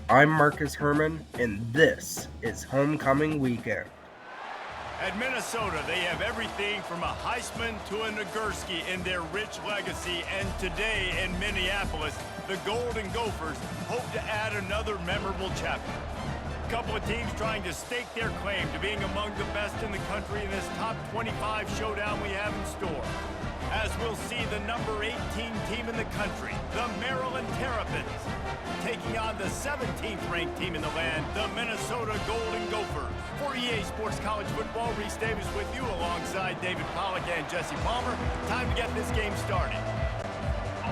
I'm Markus Herrmann, and this is Homecoming Weekend. At Minnesota, they have everything from a Heisman to a Nagurski in their rich legacy, and today in Minneapolis, the Golden Gophers hope to add another memorable chapter. A couple of teams trying to stake their claim to being among the best in the country in this top 25 showdown we have in store. As we'll see the number 18 team in the country, the Maryland Terrapins, taking on the 17th ranked team in the land, the Minnesota Golden Gophers. For EA Sports College Football, Reese Davis with you alongside David Pollack and Jesse Palmer. Time to get this game started.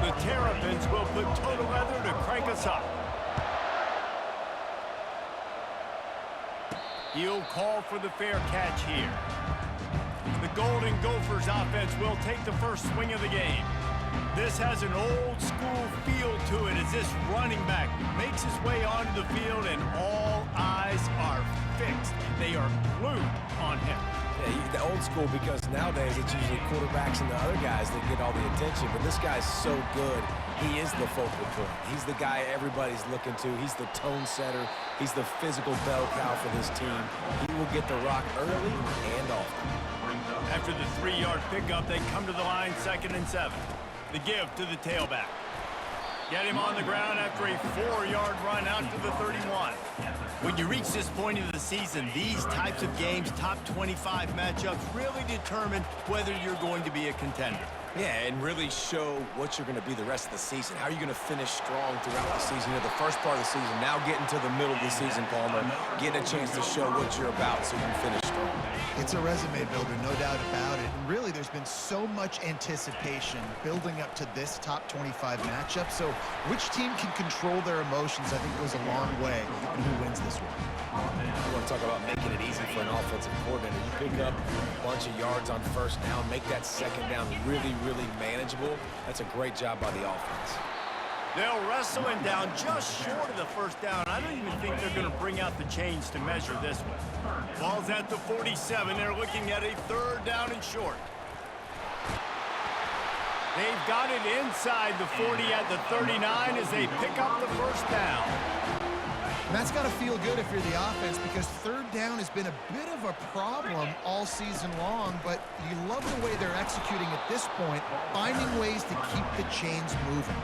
The Terrapins will put total leather to crank us up. He'll call for the fair catch here. The Golden Gophers offense will take the first swing of the game. This has an old school feel to it as this running back makes his way onto the field and all eyes are fixed. They are glued on him. Yeah, the old school, because nowadays it's usually quarterbacks and the other guys that get all the attention, but this guy's so good. He is the focal point. He's the guy everybody's looking to. He's the tone setter. He's the physical bell cow for this team. He will get the rock early and often. After the 3-yard pickup, they come to the line 2nd and 7. The give to the tailback. Get him on the ground after a 4-yard run out to the 31. When you reach this point of the season, these types of games, top 25 matchups, really determine whether you're going to be a contender. Yeah, and really show what you're going to be the rest of the season. How are you going to finish strong throughout the season? You know, the first part of the season, now getting to the middle of the season, Palmer, getting a chance to show what you're about so you can finish strong. It's a resume builder, no doubt about it. And really, there's been so much anticipation building up to this top 25 matchup. So which team can control their emotions, I think, goes a long way in who wins this one. You want to talk about making it easy for an offensive coordinator. You pick up a bunch of yards on first down, make that second down really manageable. That's a great job by the offense. They'll wrestle him down just short of the first down. I don't even think they're going to bring out the chains to measure this one. Ball's at the 47. They're looking at a 3rd down and short. They've got it inside the 40 at the 39 as they pick up the first down. And that's got to feel good if you're the offense, because 3rd down has been a bit of a problem all season long, but you love the way they're executing at this point, finding ways to keep the chains moving.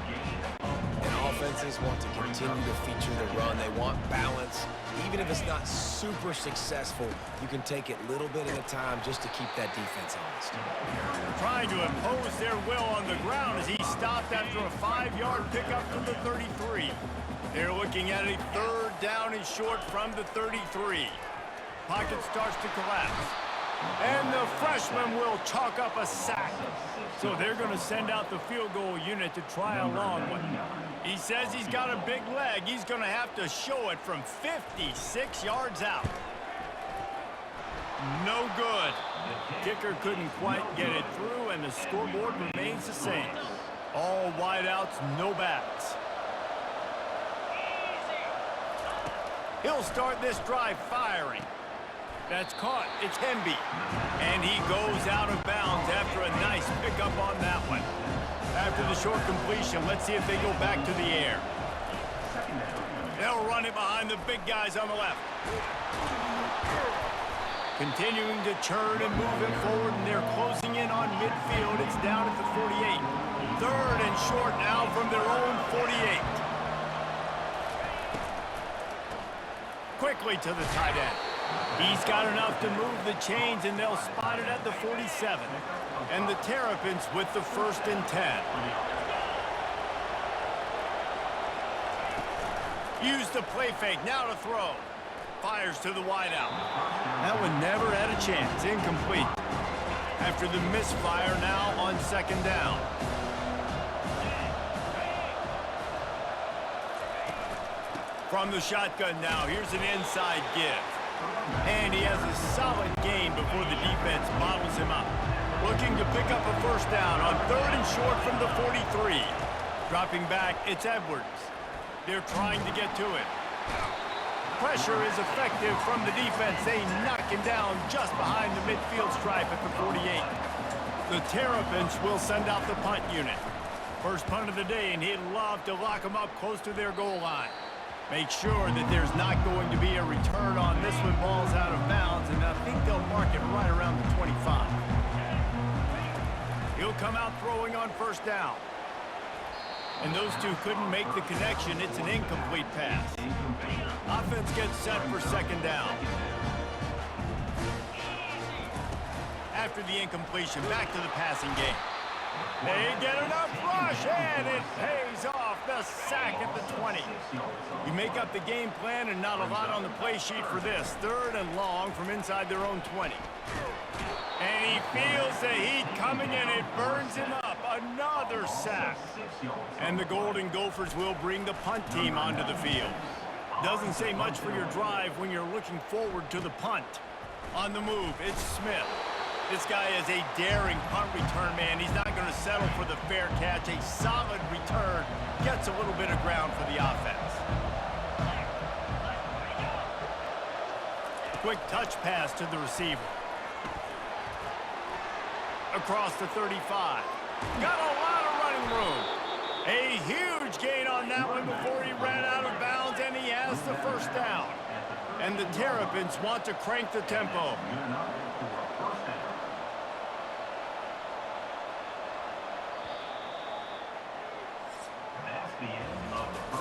And offenses want to continue to feature the run. They want balance. Even if it's not super successful, you can take it little bit at a time just to keep that defense honest. Trying to impose their will on the ground as he stopped after a 5-yard pickup to the 33. They're looking at a 3rd down and short from the 33. Pocket starts to collapse. And the freshman will chalk up a sack. So they're going to send out the field goal unit to try a long one. He says he's got a big leg. He's going to have to show it from 56 yards out. No good. Kicker couldn't quite get it through, and the scoreboard remains the same. All wideouts, no backs. He'll start this drive firing. That's caught. It's Hemby. And he goes out of bounds after a nice pickup on that one. After the short completion, let's see if they go back to the air. They'll run it behind the big guys on the left. Continuing to churn and move it forward, and they're closing in on midfield. It's down at the 48. 3rd and short now from their own 48. Quickly to the tight end. He's got enough to move the chains, and they'll spot it at the 47. And the Terrapins with the 1st and 10. Use the play fake, now to throw. Fires to the wideout. That one never had a chance, incomplete. After the misfire now on 2nd down. From the shotgun now, here's an inside give. And he has a solid gain before the defense bottles him up. Looking to pick up a 1st down on 3rd and short from the 43. Dropping back, it's Edwards. They're trying to get to it. Pressure is effective from the defense. They knock him down just behind the midfield stripe at the 48. The Terrapins will send out the punt unit. First punt of the day, and he'd love to lock them up close to their goal line. Make sure that there's not going to be a return on this when ball's out of bounds, and I think they'll mark it right around the 25. He'll come out throwing on first down. And those two couldn't make the connection. It's an incomplete pass. Offense gets set for second down. After the incompletion, back to the passing game. They get enough rush, and it pays off. The sack at the 20. You make up the game plan, and not a lot on the play sheet for this. Third and long from inside their own 20. And he feels the heat coming, and it burns him up. Another sack. And the Golden Gophers will bring the punt team onto the field. Doesn't say much for your drive when you're looking forward to the punt. On the move, it's Smith. This guy is a daring punt return man. He's not going to settle for the fair catch. A solid return gets a little bit of ground for the offense. Quick touch pass to the receiver. Across the 35. Got a lot of running room. A huge gain on that one before he ran out of bounds, and he has the first down. And the Terrapins want to crank the tempo.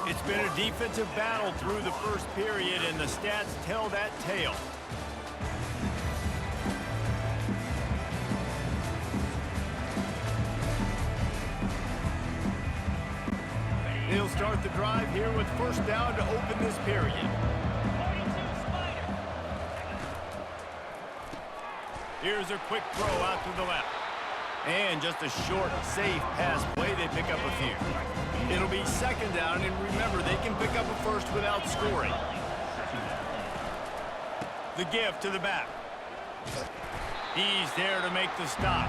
It's been a defensive battle through the first period, and the stats tell that tale. He'll start the drive here with first down to open this period. Here's a quick throw out to the left. And just a short, safe pass play. They pick up a few. It'll be second down, and remember, they can pick up a first without scoring. The give to the back. He's there to make the stop.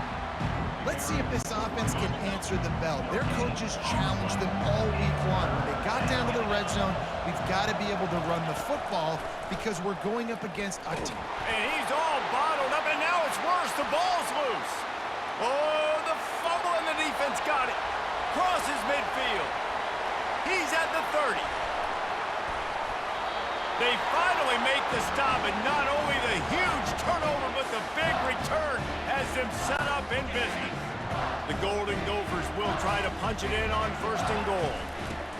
Let's see if this offense can answer the bell. Their coaches challenged them all week long. When they got down to the red zone, we've got to be able to run the football because we're going up against a team. And he's all bottled up, and now it's worse. The ball's loose. Oh, the fumble, and the defense got it. Crosses midfield. He's at the 30. They finally make the stop, and not only the huge turnover, but the big return has them set up in business. The Golden Gophers will try to punch it in on first and goal.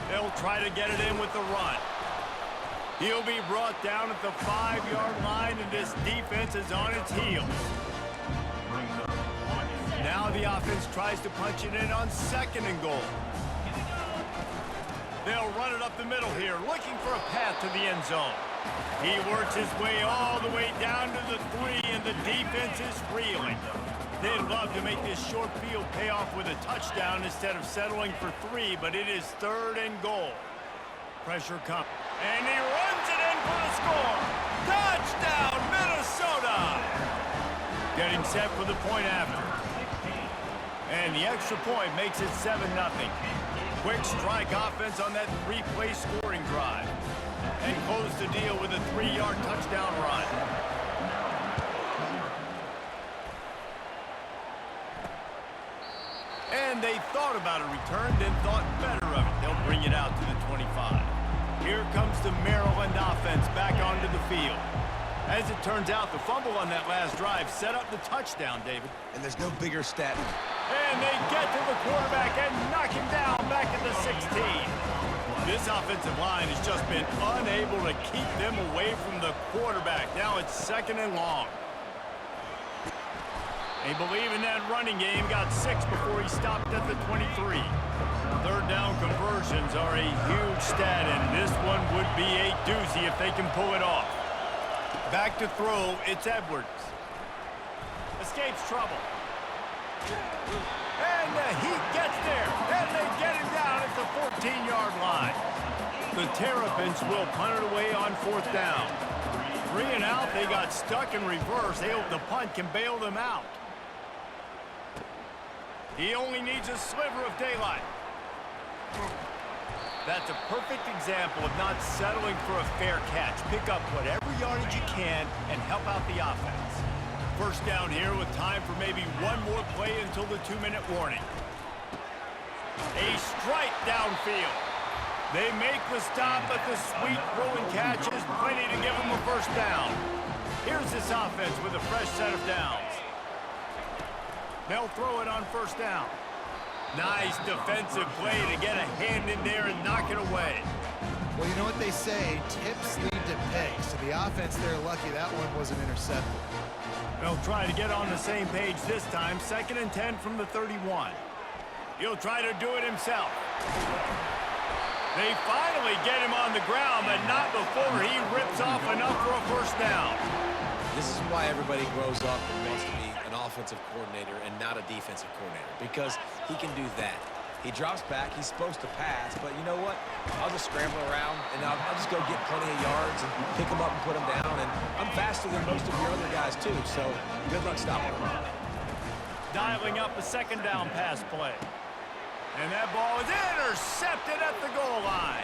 They'll try to get it in with the run. He'll be brought down at the 5-yard line, and this defense is on its heels. Now the offense tries to punch it in on second and goal. They'll run it up the middle here, looking for a path to the end zone. He works his way all the way down to the 3, and the defense is reeling. They'd love to make this short field pay off with a touchdown instead of settling for 3, but it is third and goal. Pressure comes, and he runs it in for the score. Touchdown, Minnesota! Getting set for the point after. And the extra point makes it 7-0. Quick strike offense on that 3-play scoring drive. And close the deal with a 3-yard touchdown run. And they thought about a return, then thought better of it. They'll bring it out to the 25. Here comes the Maryland offense back onto the field. As it turns out, the fumble on that last drive set up the touchdown, David. And there's no bigger stat. And they get to the quarterback and knock him down back at the 16. This offensive line has just been unable to keep them away from the quarterback. Now it's second and long. They believe in that running game. Got 6 before he stopped at the 23. Third down conversions are a huge stat, and this one would be a doozy if they can pull it off. Back to throw, it's Edwards. Escapes trouble. And the Heat gets there, and they get him down at the 14-yard line. The Terrapins will punt it away on fourth down. 3 and out, they got stuck in reverse. They hope the punt can bail them out. He only needs a sliver of daylight. That's a perfect example of not settling for a fair catch. Pick up whatever yardage you can and help out the offense. First down here with time for maybe one more play until the 2-minute warning. A strike downfield. They make the stop, but the sweet throwing catch is plenty to give them a first down. Here's this offense with a fresh set of downs. They'll throw it on first down. Nice defensive play to get a hand in there and knock it away. Well, you know what they say, tips lead to pay. So the offense, they're lucky that one wasn't intercepted. They'll try to get on the same page this time. 2nd and 10 from the 31. He'll try to do it himself. They finally get him on the ground, but not before he rips off enough for a first down. This is why everybody grows up and wants to be an offensive coordinator and not a defensive coordinator, because he can do that. He drops back, he's supposed to pass, but you know what? I'll just scramble around, and I'll just go get plenty of yards and pick them up and put them down, and I'm faster than most of your other guys, too, so good luck stopping them. Dialing up a 2nd down pass play. And that ball is intercepted at the goal line.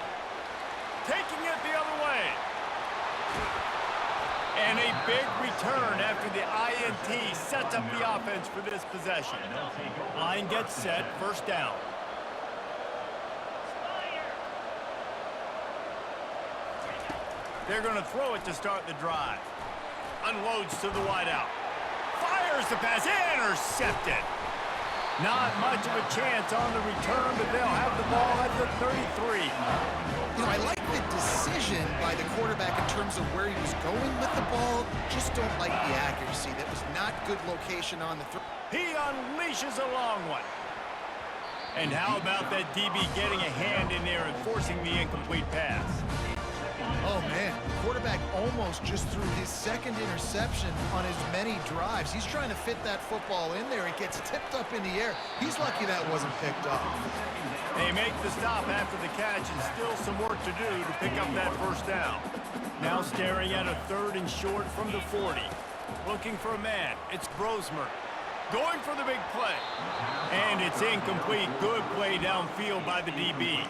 Taking it the other way. And a big return after the INT sets up the offense for this possession. Line gets set, first down. They're going to throw it to start the drive. Unloads to the wideout. Fires the pass, intercepted. Not much of a chance on the return, but they'll have the ball at the 33. You know, I like the decision by the quarterback in terms of where he was going with the ball. Just don't like the accuracy. That was not good location on the throw. He unleashes a long one. And how about that DB getting a hand in there and forcing the incomplete pass? Oh, man. The quarterback almost just threw his 2nd interception on as many drives. He's trying to fit that football in there. It gets tipped up in the air. He's lucky that wasn't picked up. They make the stop after the catch, and still some work to do to pick up that first down. Now staring at a 3rd and short from the 40. Looking for a man. It's Brosmer. Going for the big play. And it's incomplete. Good play downfield by the DB.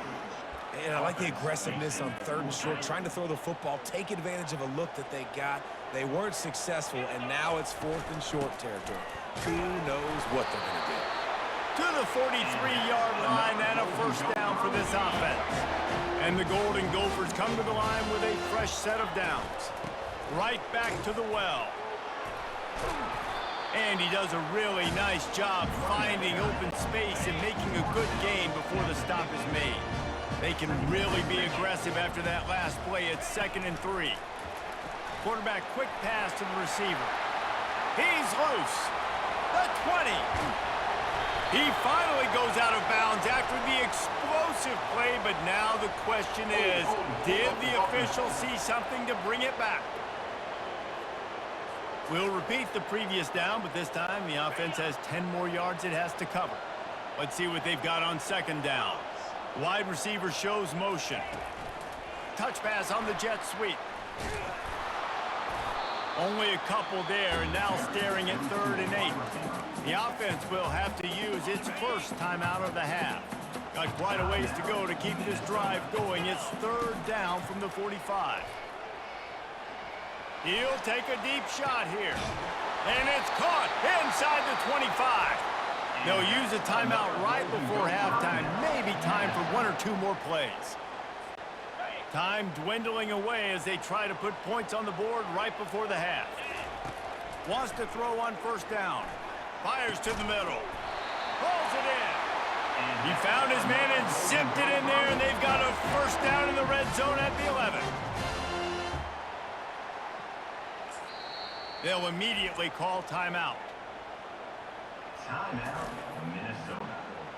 And I like the aggressiveness on 3rd and short, trying to throw the football, take advantage of a look that they got. They weren't successful, and now it's 4th and short territory. Who knows what they're going to do? To the 43-yard line and a first down for this offense. And the Golden Gophers come to the line with a fresh set of downs. Right back to the well. And he does a really nice job finding open space and making a good gain before the stop is made. They can really be aggressive after that last play. It's 2nd and 3. Quarterback quick pass to the receiver. He's loose. The 20. He finally goes out of bounds after the explosive play, but now the question is, did the official see something to bring it back? We'll repeat the previous down, but this time the offense has 10 more yards it has to cover. Let's see what they've got on 2nd down. Wide receiver shows motion. Touch pass on the jet sweep. Only a couple there, and now staring at 3rd and 8. The offense will have to use its first timeout of the half. Got quite a ways to go to keep this drive going. It's 3rd down from the 45. He'll take a deep shot here. And it's caught inside the 25. They'll use a timeout right before halftime. Maybe time for 1 or 2 more plays. Time dwindling away as they try to put points on the board right before the half. Wants to throw on first down. Fires to the middle. Pulls it in. He found his man and zipped it in there, and they've got a first down in the red zone at the 11. They'll immediately call timeout.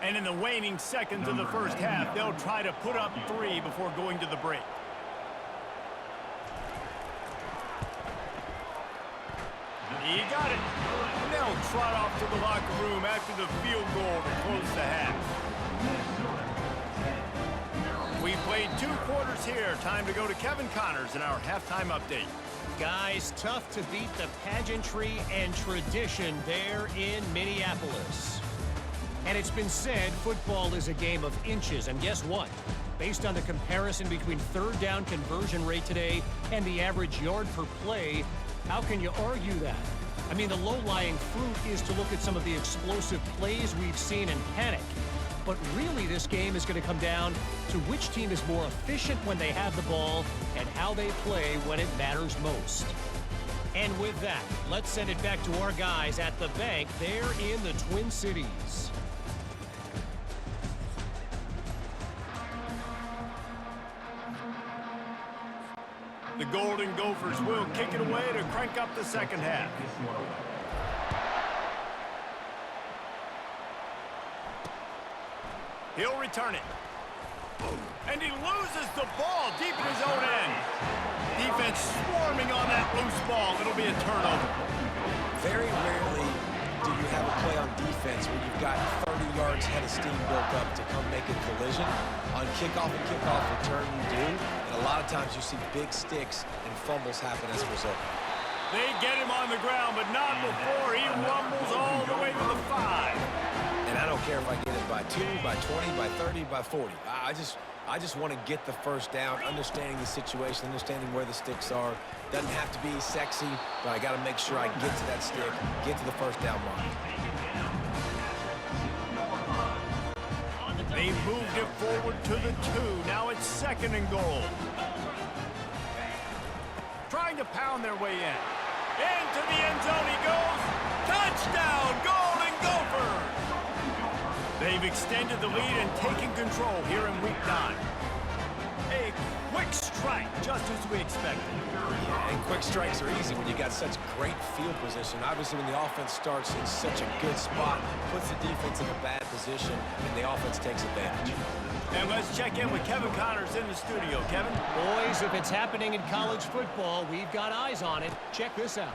And in the waning seconds of the first half, they'll try to put up 3 before going to the break. He got it. And they'll trot off to the locker room after the field goal to close the half. We played 2 quarters here. Time to go to Kevin Connors in our halftime update. Guys, tough to beat the pageantry and tradition there in Minneapolis. And it's been said football is a game of inches, and guess what? Based on the comparison between 3rd down conversion rate today and the average yard per play, how can you argue that? I mean, the low-lying fruit is to look at some of the explosive plays we've seen and panic. But really, this game is going to come down to which team is more efficient when they have the ball and how they play when it matters most. And with that, let's send it back to our guys at the bank there in the Twin Cities. The Golden Gophers will kick it away to crank up the second half. He'll return it. And he loses the ball deep in his own end. Defense swarming on that loose ball. It'll be a turnover. Very rarely do you have a play on defense where you've got 30 yards head of steam built up to come make a collision. On kickoff and kickoff return you do. And a lot of times you see big sticks and fumbles happen as a result. They get him on the ground, but not before he rumbles all the way to the 5. And I don't care if I get it by 2, by 20, by 30, by 40. I just want to get the first down, understanding the situation, understanding where the sticks are. Doesn't have to be sexy, but I got to make sure I get to that stick, get to the first down mark. They moved it forward to the 2. Now it's 2nd and goal. Trying to pound their way in. Into the end zone he goes. Touchdown, Golden Gophers! They've extended the lead and taken control here in week 9. A quick strike, just as we expected. Yeah, and quick strikes are easy when you got such great field position. Obviously, when the offense starts in such a good spot, puts the defense in a bad position, and the offense takes advantage. And let's check in with Kevin Connors in the studio. Kevin? Boys, if it's happening in college football, we've got eyes on it. Check this out.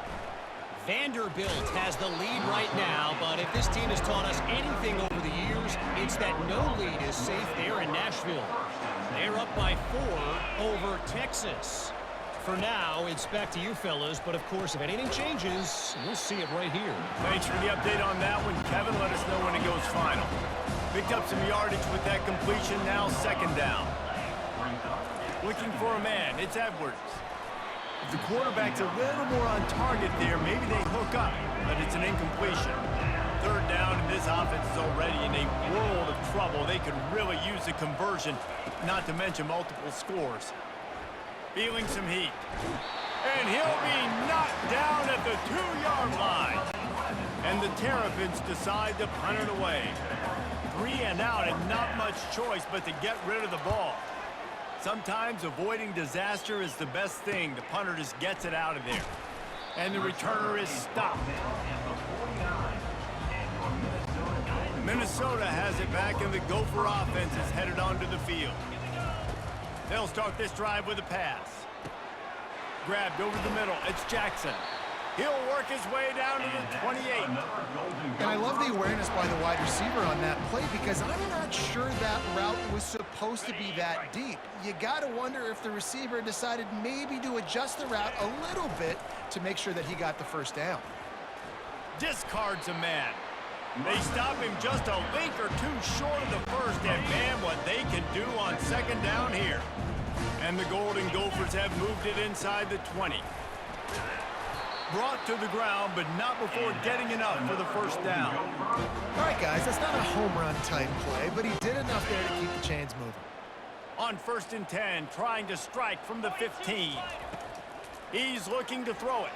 Vanderbilt has the lead right now, but if this team has taught us anything over the years, it's that no lead is safe there in Nashville. They're up by 4 over Texas. For now, it's back to you fellas, but of course, if anything changes, we'll see it right here. Thanks for the update on that one, Kevin. Let us know when it goes final. Picked up some yardage with that completion, now 2nd down. Looking for a man, it's Edwards. If the quarterback's a little more on target there, maybe they hook up, but it's an incompletion. 3rd down, and this offense is already in a world of trouble. They could really use a conversion, not to mention multiple scores. Feeling some heat. And he'll be knocked down at the 2-yard line. And the Terrapins decide to punt it away. 3 and out, and not much choice but to get rid of the ball. Sometimes avoiding disaster is the best thing. The punter just gets it out of there. And the returner is stopped. Minnesota has it back, and the Gopher offense is headed onto the field. They'll start this drive with a pass. Grabbed over the middle. It's Jackson. He'll work his way down to the 28. And I love the awareness by the wide receiver on that play because I'm not sure that route was supposed to be that deep. You got to wonder if the receiver decided maybe to adjust the route a little bit to make sure that he got the first down. Discards a man. They stop him just a link or 2 short of the first, and man, what they can do on 2nd down here. And the Golden Gophers have moved it inside the 20. Brought to the ground, but not before getting enough for the first down. All right, guys, that's not a home run type play, but he did enough there to keep the chains moving. On 1st and 10, trying to strike from the 15. He's looking to throw it.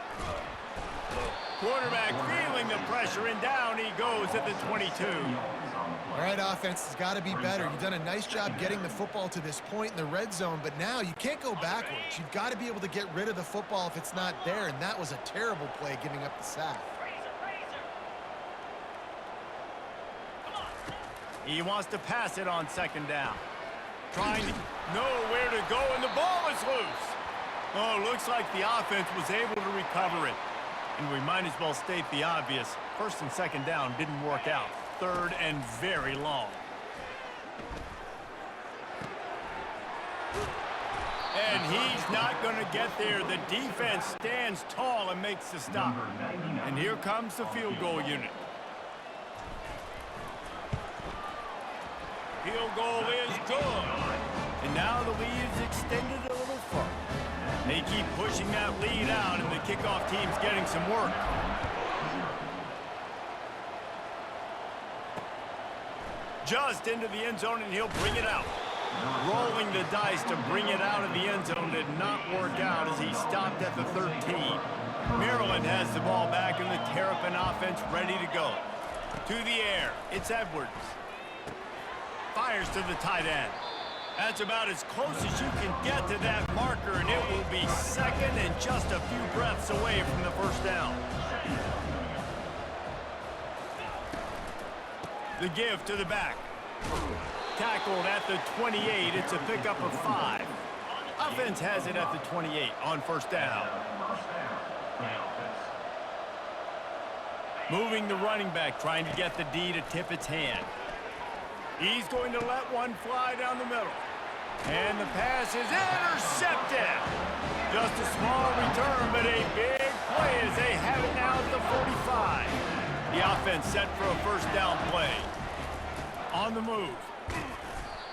Quarterback feeling the pressure, and down he goes at the 22. All right, offense has got to be better. You've done a nice job getting the football to this point in the red zone, but now you can't go backwards. You've got to be able to get rid of the football if it's not there, and that was a terrible play giving up the sack. He wants to pass it on 2nd down. Trying to know where to go, and the ball is loose. Oh, looks like the offense was able to recover it. And we might as well state the obvious. 1st and 2nd down didn't work out. 3rd and very long. And he's not going to get there. The defense stands tall and makes the stop. And here comes the field goal unit. Field goal is good. And now the lead is extended a little further. They keep pushing that lead out, and the kickoff team's getting some work. just into the end zone, and he'll bring it out. Rolling the dice to bring it out of the end zone did not work out as he stopped at the 13. Maryland has the ball back, and the Terrapin offense ready to go. To the air, it's Edwards. Fires to the tight end. That's about as close as you can get to that marker, and it will be second and just a few breaths away from the first down. The give to the back. Tackled at the 28. It's a pickup of 5. Offense has it at the 28 on first down. Moving the running back, trying to get the D to tip its hand. He's going to let one fly down the middle. And the pass is intercepted. Just a small return, but a big play as they have it now at the 45. The offense set for a first down play. On the move.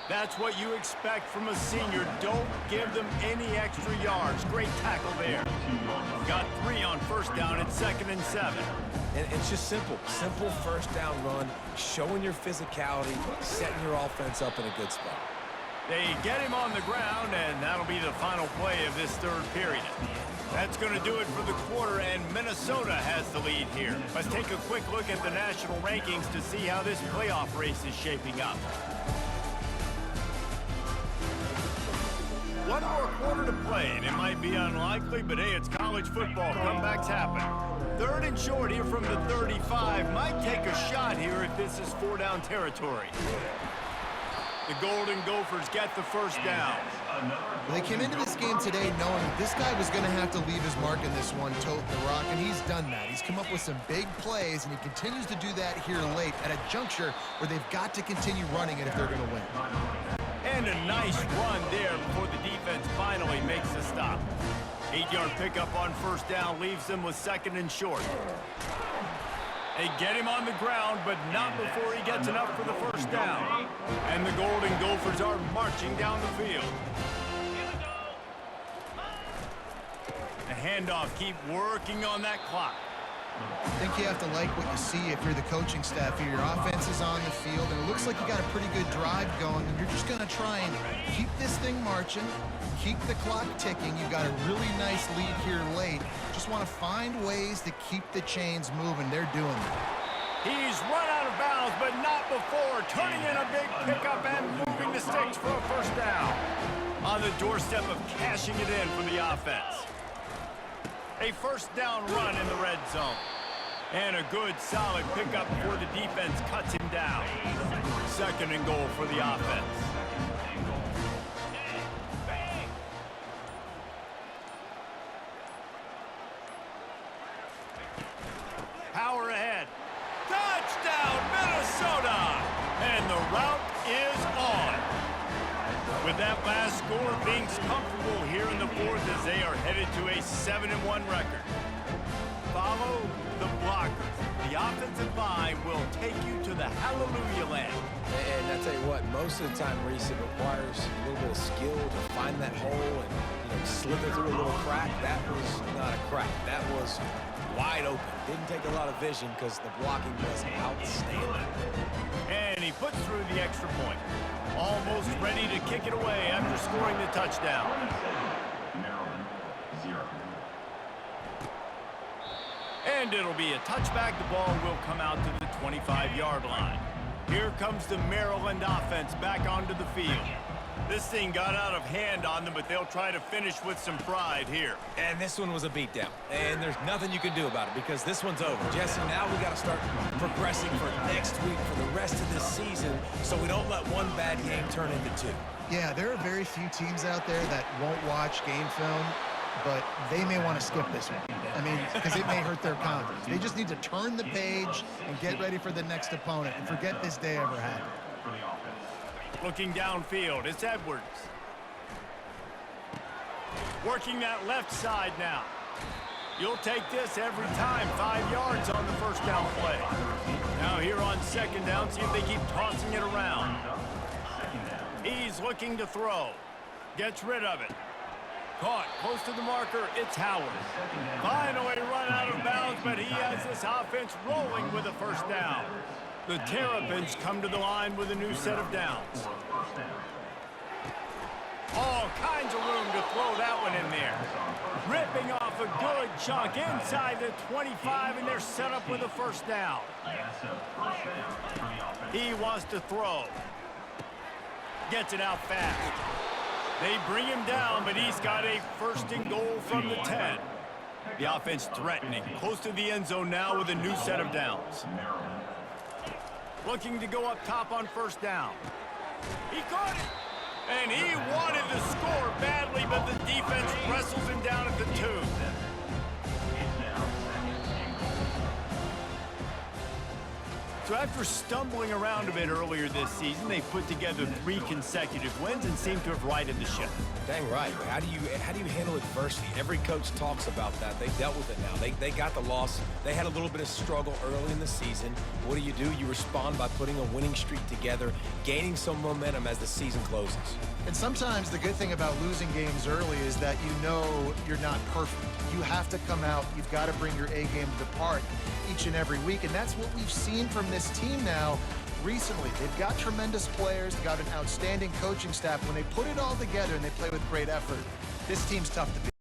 That's what you expect from a senior. Don't give them any extra yards. Great tackle there. Got 3 on first down. It's 2nd and 7. And it's just simple. Simple first down run, showing your physicality, setting your offense up in a good spot. They get him on the ground, and that'll be the final play of this third period. That's going to do it for the quarter, and Minnesota has the lead here. Let's take a quick look at the national rankings to see how this playoff race is shaping up. One more quarter to play, and it might be unlikely, but hey, it's college football. Comebacks happen. 3rd and short here from the 35. Might take a shot here if this is 4-down territory. The Golden Gophers get the first down. They came into this game today knowing this guy was going to have to leave his mark in this one, toting the rock, and he's done that. He's come up with some big plays, and he continues to do that here late at a juncture where they've got to continue running it if they're going to win. And a nice run there before the defense finally makes the stop. 8-yard pickup on first down leaves them with 2nd and short. They get him on the ground, but not before he gets enough for the first down. And the Golden Gophers are marching down the field. The handoff, keep working on that clock. I think you have to like what you see if you're the coaching staff here. Your offense is on the field, and it looks like you got a pretty good drive going, and you're just going to try and keep this thing marching, keep the clock ticking. You've got a really nice lead here late. Just want to find ways to keep the chains moving. They're doing that. He's run out of bounds, but not before. Turning in a big pickup and moving the sticks for a first down. On the doorstep of cashing it in for the offense. A first down run in the red zone. And a good, solid pickup before the defense cuts him down. 2nd and goal for the offense. Power ahead. Touchdown, Minnesota! And the route is on. With that last score, things comfortable here in the 4th as they are headed to a 7-1 record. Follow the blockers. The offensive line will take you to the hallelujah land. And I tell you what, most of the time, Reese, it requires a little bit of skill to find that hole and slither through a little crack. That was not a crack. That was wide open. Didn't take a lot of vision because the blocking was outstanding. And he puts through the extra point. Almost ready to kick it away after scoring the touchdown. And it'll be a touchback. The ball will come out to the 25-yard line. Here comes the Maryland offense back onto the field. This thing got out of hand on them, but they'll try to finish with some pride here. And this one was a beatdown. And there's nothing you can do about it because this one's over. Jesse, now we got to start progressing for next week for the rest of this season so we don't let one bad game turn into 2. Yeah, there are very few teams out there that won't watch game film, but they may want to skip this one. I mean, because it may hurt their confidence. They just need to turn the page and get ready for the next opponent and forget this day ever happened. Looking downfield, it's Edwards. Working that left side now. You'll take this every time. 5 yards on the first down play. Now here on 2nd down, see if they keep tossing it around. He's looking to throw. Gets rid of it. Caught close to the marker. It's Howard. Finally run out of bounds, but he has this offense rolling with a first down. The Terrapins come to the line with a new set of downs. All kinds of room to throw that one in there. Ripping off a good chunk inside the 25, and they're set up with a first down. He wants to throw. Gets it out fast. They bring him down, but he's got a first and goal from the 10. The offense threatening, close to the end zone now with a new set of downs. Looking to go up top on first down. He caught it. And he wanted to score badly, but the defense wrestles him down at the 2. So after stumbling around a bit earlier this season, they put together 3 consecutive wins and seem to have righted the ship. Dang right. How do you handle adversity? Every coach talks about that. They dealt with it now. They got the loss. They had a little bit of struggle early in the season. What do? You respond by putting a winning streak together, gaining some momentum as the season closes. And sometimes the good thing about losing games early is that you know you're not perfect. You have to come out. You've got to bring your A game to the park each and every week, and that's what we've seen from this team now recently. They've got tremendous players. They've got an outstanding coaching staff. When they put it all together and they play with great effort, this team's tough to beat.